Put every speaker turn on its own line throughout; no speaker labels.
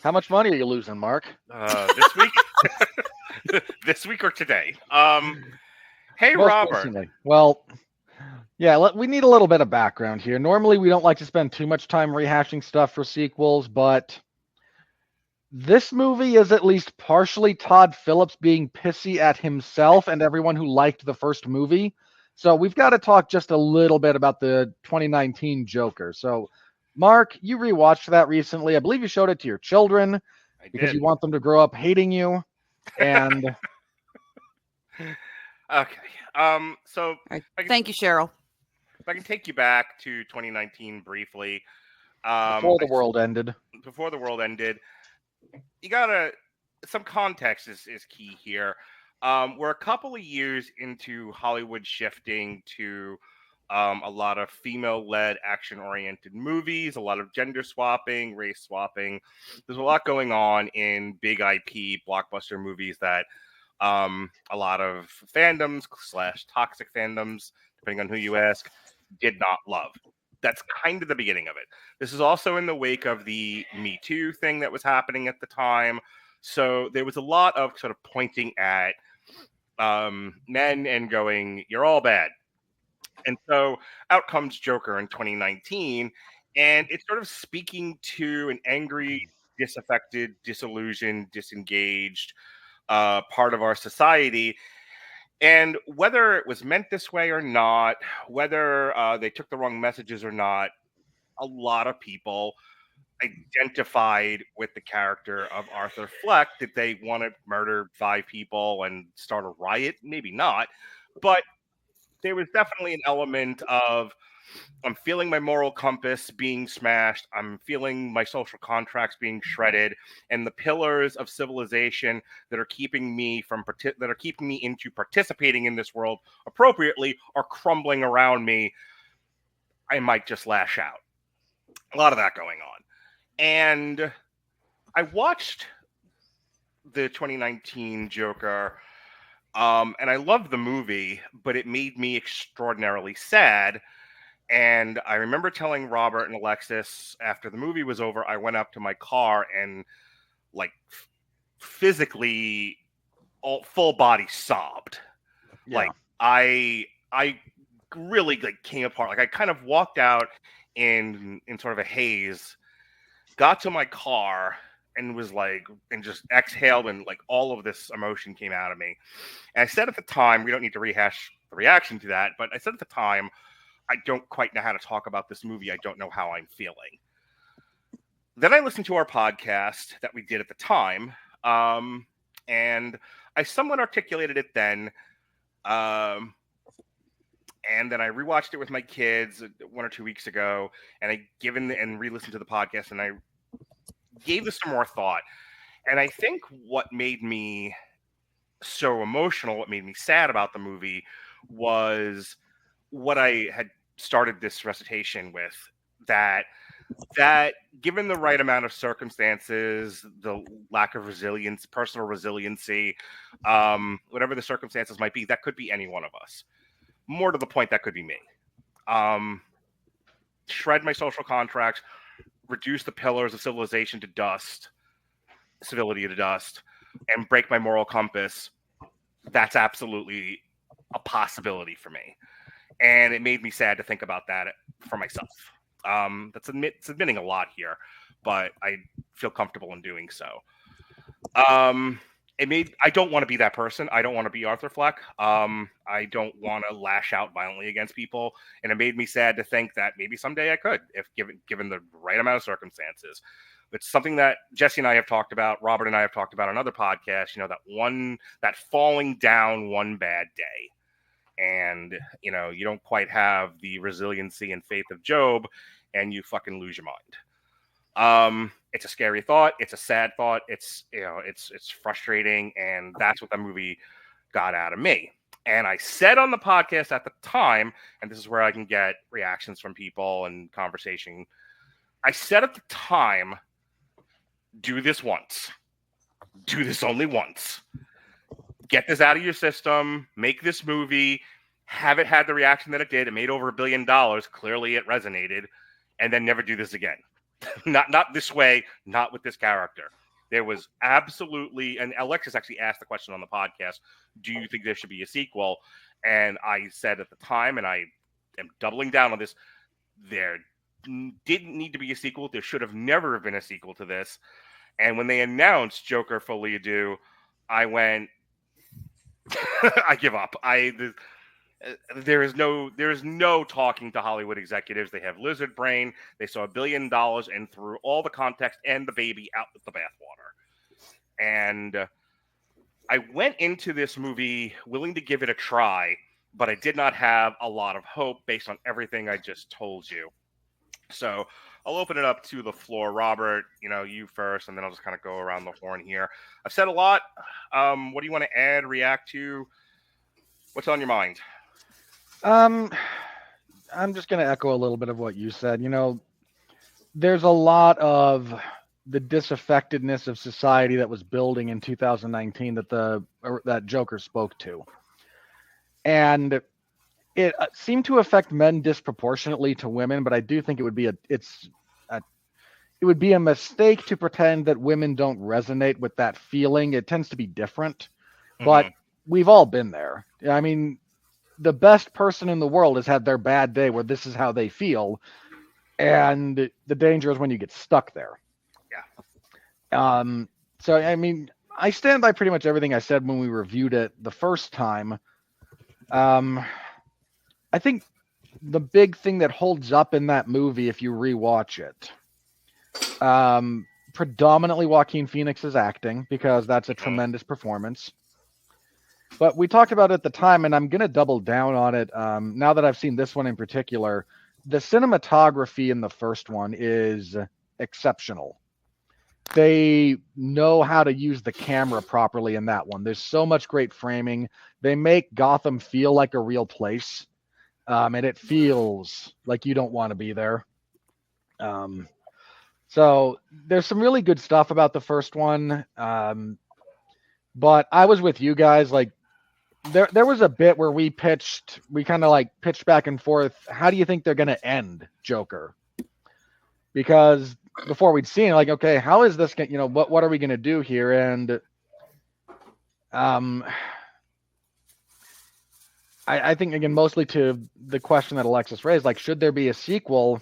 How much money are you losing, Mark?
This week? This week or today? Hey,
Most
Robert.
recently. Well, yeah, we need a little bit of background here. Normally, we don't like to spend too much time rehashing stuff for sequels, but this movie is at least partially Todd Phillips being pissy at himself and everyone who liked the first movie. So we've got to talk just a little bit about the 2019 Joker. So, Mark, you rewatched that recently. I believe you showed it to your children because you want them to grow up hating you. And
okay. So
right. Thank you, Cheryl.
If I can take you back to 2019 briefly.
Before the world ended.
Before the world ended. You gotta, some context is key here. We're a couple of years into Hollywood shifting to a lot of female-led, action-oriented movies, a lot of gender swapping, race swapping. There's a lot going on in big IP blockbuster movies that a lot of fandoms / toxic fandoms, depending on who you ask, did not love. That's kind of the beginning of it. This is also in the wake of the Me Too thing that was happening at the time. So there was a lot of sort of pointing at men and going, you're all bad. And so out comes Joker in 2019. And it's sort of speaking to an angry, disaffected, disillusioned, disengaged part of our society. And whether it was meant this way or not, whether they took the wrong messages or not, a lot of people identified with the character of Arthur Fleck. Did they want to murder 5 people and start a riot? Maybe not. But there was definitely an element of, I'm feeling my moral compass being smashed. I'm feeling my social contracts being shredded, and the pillars of civilization that are keeping me into participating in this world appropriately are crumbling around me. I might just lash out. A lot of that going on, and I watched the 2019 Joker, and I loved the movie, but it made me extraordinarily sad. And I remember telling Robert and Alexis after the movie was over, I went up to my car and physically full body sobbed. Yeah. Like I really came apart. Like I kind of walked out in sort of a haze, got to my car and was and just exhaled, and all of this emotion came out of me. And I said at the time, we don't need to rehash the reaction to that, but I said at the time, I don't quite know how to talk about this movie. I don't know how I'm feeling. Then I listened to our podcast that we did at the time, and I somewhat articulated it then. And then I rewatched it with my kids 1 or 2 weeks ago, and I re-listened to the podcast, and I gave this some more thought. And I think what made me so emotional, what made me sad about the movie, was what I had started this recitation with, that given the right amount of circumstances, the lack of resilience, personal resiliency, whatever the circumstances might be, that could be any one of us. More to the point, that could be me. Shred my social contracts, reduce the pillars of civility to dust, and break my moral compass. That's absolutely a possibility for me. And it made me sad to think about that for myself. That's admitting a lot here, but I feel comfortable in doing so. I don't want to be that person. I don't want to be Arthur Fleck. I don't want to lash out violently against people. And it made me sad to think that maybe someday I could, if given the right amount of circumstances. It's something that Jesse and I have talked about, Robert and I have talked about on other podcasts, that falling down one bad day. And, you don't quite have the resiliency and faith of Job, and you fucking lose your mind. It's a scary thought. It's a sad thought. It's frustrating. And that's what the movie got out of me. And I said on the podcast at the time, and this is where I can get reactions from people and conversation. I said at the time, do this once. Do this only once. Get this out of your system. Make this movie. Have it had the reaction that it did. It made over $1 billion. Clearly it resonated. And then never do this again. not this way, not with this character. There was absolutely, and Alexis actually asked the question on the podcast, do you think there should be a sequel? And I said at the time, and I am doubling down on this, there didn't need to be a sequel. There should have never been a sequel to this. And when they announced Joker Folie deux, I went, I give up. There is no talking to Hollywood executives. They have lizard brain. They saw $1 billion and threw all the context and the baby out with the bathwater. And I went into this movie willing to give it a try, but I did not have a lot of hope based on everything I just told you. So I'll open it up to the floor. Robert, you first, and then I'll just kind of go around the horn here. I've said a lot. What do you want to add, react to? What's on your mind?
I'm just going to echo a little bit of what you said. There's a lot of the disaffectedness of society that was building in 2019 that Joker spoke to. And it seemed to affect men disproportionately to women, but I do think it would be a mistake to pretend that women don't resonate with that feeling. It tends to be different, but we've all been there. I mean, the best person in the world has had their bad day where this is how they feel, and the danger is when you get stuck there.
Yeah.
So, I mean, I stand by pretty much everything I said when we reviewed it the first time. I think the big thing that holds up in that movie, if you rewatch it, predominantly Joaquin Phoenix's acting, because that's a tremendous performance. But we talked about it at the time, and I'm going to double down on it now that I've seen this one in particular. The cinematography in the first one is exceptional. They know how to use the camera properly in that one. There's so much great framing. They make Gotham feel like a real place, and it feels like you don't want to be there. So there's some really good stuff about the first one. But I was with you guys. Like, there was a bit where we kind of pitched back and forth. How do you think they're going to end Joker? Because before we'd seen it, okay, how is this going, what are we going to do here? And I think, again, mostly to the question that Alexis raised, should there be a sequel?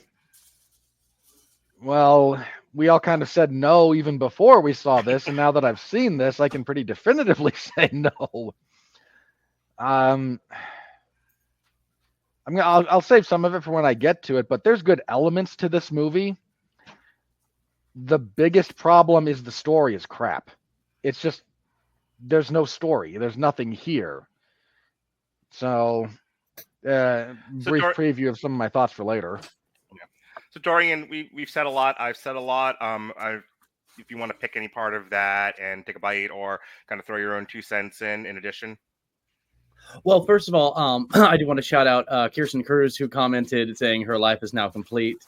Well, we all kind of said no even before we saw this, and now that I've seen this, I can pretty definitively say no. I'll save some of it for when I get to it, but there's good elements to this movie. The biggest problem is the story is crap. It's just, there's no story. There's nothing here. So, brief preview of some of my thoughts for later.
Yeah. So Dorian, we've said a lot. I've said a lot. If you want to pick any part of that and take a bite or kind of throw your own 2 cents in addition.
Well, first of all, I do want to shout out Kirsten Cruz, who commented saying her life is now complete.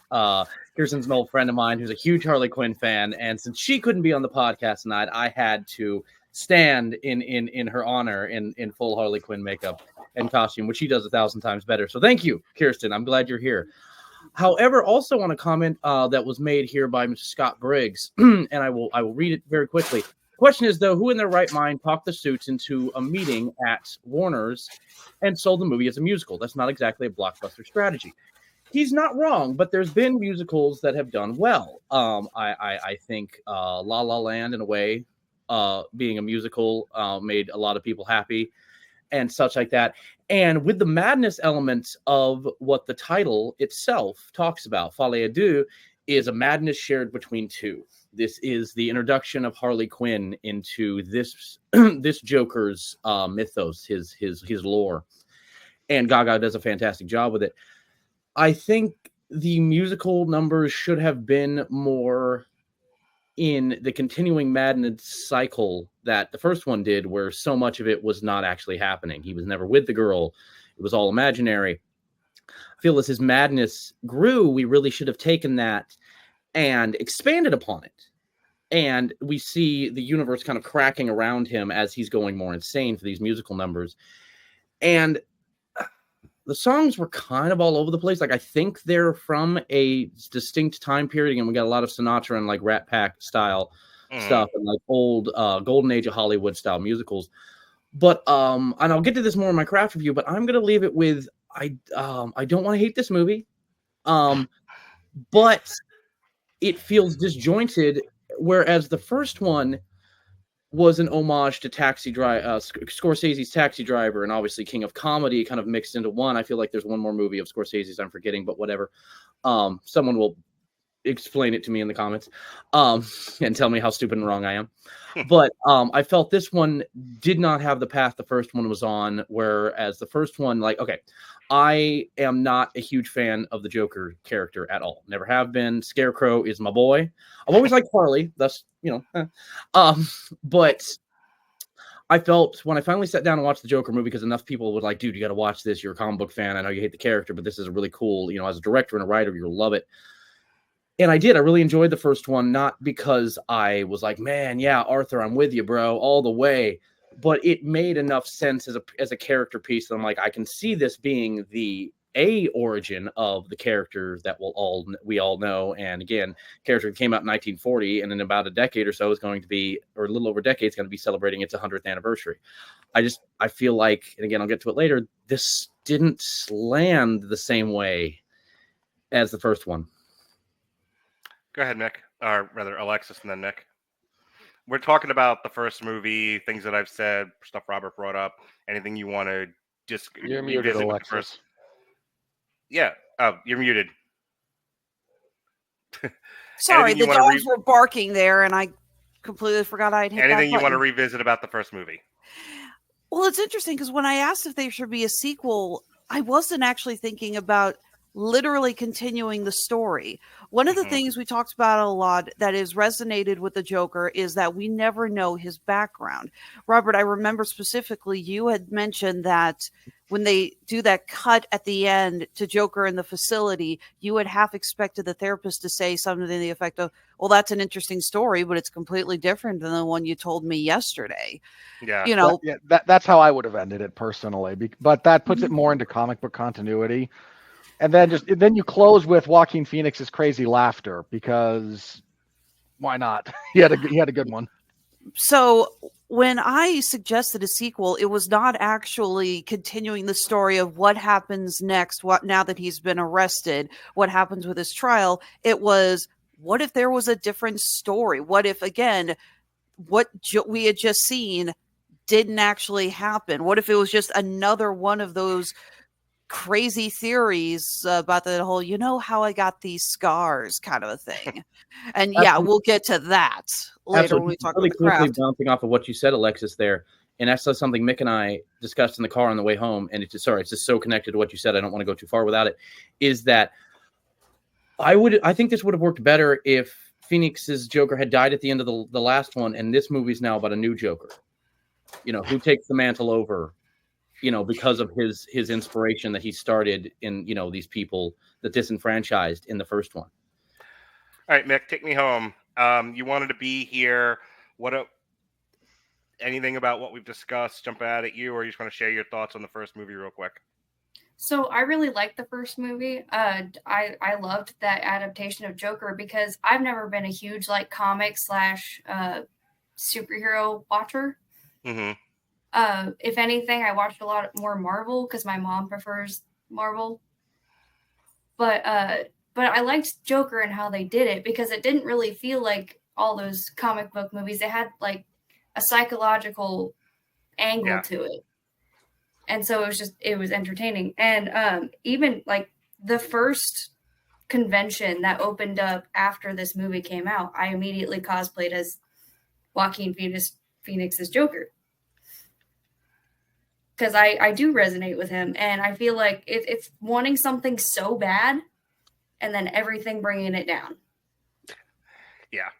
Kirsten's an old friend of mine who's a huge Harley Quinn fan, and since she couldn't be on the podcast tonight, I had to stand in her honor in full Harley Quinn makeup and costume, which she does 1,000 times better. So thank you, Kirsten. I'm glad you're here. However, also on a comment that was made here by Mr. Scott Briggs, and I will read it very quickly. Question is, though, who in their right mind talked the suits into a meeting at Warner's and sold the movie as a musical? That's not exactly a blockbuster strategy. He's not wrong, but there's been musicals that have done well. I think La La Land, in a way, being a musical, made a lot of people happy and such like that. And with the madness elements of what the title itself talks about, Folie deux is a madness shared between two. This is the introduction of Harley Quinn into this this Joker's mythos, his lore, and Gaga does a fantastic job with it. I think the musical numbers should have been more in the continuing madness cycle that the first one did, where so much of it was not actually happening. He was never with the girl; it was all imaginary. I feel as his madness grew, we really should have taken that and expanded upon it. And we see the universe kind of cracking around him as he's going more insane for these musical numbers. And the songs were kind of all over the place. Like, I think they're from a distinct time period, and we got a lot of Sinatra and like Rat Pack style stuff, and like old golden age of Hollywood style musicals. But and I'll get to this more in my craft review, but I'm gonna leave it with I don't want to hate this movie, but it feels disjointed, whereas the first one was an homage to Scorsese's Taxi Driver, and obviously King of Comedy kind of mixed into one. I feel like there's one more movie of Scorsese's I'm forgetting, but whatever. Someone will explain it to me in the comments and tell me how stupid and wrong I am. But I felt this one did not have the path the first one was on, whereas the first one, like, okay, I am not a huge fan of the Joker character at all. Never have been. Scarecrow is my boy. I've always liked Harley. Thus, but I felt when I finally sat down and watched the Joker movie, because enough people would like, dude, you got to watch this. You're a comic book fan. I know you hate the character, but this is a really cool, as a director and a writer, you'll love it. And I did. I really enjoyed the first one, not because I was like, man, yeah, Arthur, I'm with you, bro, all the way. But it made enough sense as a character piece that I'm like, I can see this being the origin of the character that we all know. And again, character came out in 1940, and in about a decade or so is going to be, or a little over a decade, is going to be celebrating its 100th anniversary. I feel like, and again, I'll get to it later, this didn't land the same way as the first one.
Go ahead, Nick, or rather Alexis, and then Nick. We're talking about the first movie, things that I've said, stuff Robert brought up. Anything you want to just
You're muted, Alexis.
Yeah. Oh, you're muted.
Sorry, the dogs were barking there, and I completely forgot I'd hit that
Anything you
button.
want to revisit about the first movie?
Well, it's interesting because when I asked if there should be a sequel, I wasn't actually thinking about literally continuing the story. One of the things we talked about a lot that is resonated with the Joker is that we never know his background. Robert, I remember specifically you had mentioned that when they do that cut at the end to Joker in the facility, you had half expected the therapist to say something to the effect of, well, that's an interesting story, but it's completely different than the one you told me yesterday.
Yeah.
That's how I would have ended it personally, but that puts it more into comic book continuity. And then you close with Joaquin Phoenix's crazy laughter, because why not? He had a good one.
So when I suggested a sequel, it was not actually continuing the story of what happens next, now that he's been arrested, what happens with his trial. It was, what if there was a different story? What if, again, what we had just seen didn't actually happen? What if it was just another one of those crazy theories about the whole, how I got these scars kind of a thing? And yeah, we'll get to that later when we talk
really
about the craft.
Bouncing off of what you said, Alexis, there, and that's something Mick and I discussed in the car on the way home, and it's just so connected to what you said, I don't want to go too far without it, is that I think this would have worked better if Phoenix's Joker had died at the end of the last one, and this movie's now about a new Joker, who takes the mantle over, because of his inspiration that he started in, these people that disenfranchised in the first one.
All right, Mick, take me home. You wanted to be here. Anything about what we've discussed jump out at you, or you just want to share your thoughts on the first movie real quick?
So I really liked the first movie. I loved that adaptation of Joker because I've never been a huge comic / superhero watcher.
Mm-hmm.
If anything, I watched a lot more Marvel because my mom prefers Marvel. But I liked Joker and how they did it because it didn't really feel like all those comic book movies. They had a psychological angle to it. And so it was entertaining. And even the first convention that opened up after this movie came out, I immediately cosplayed as Joaquin Phoenix's Joker. Because I do resonate with him, and I feel like it's wanting something so bad, and then everything bringing it down.
Yeah,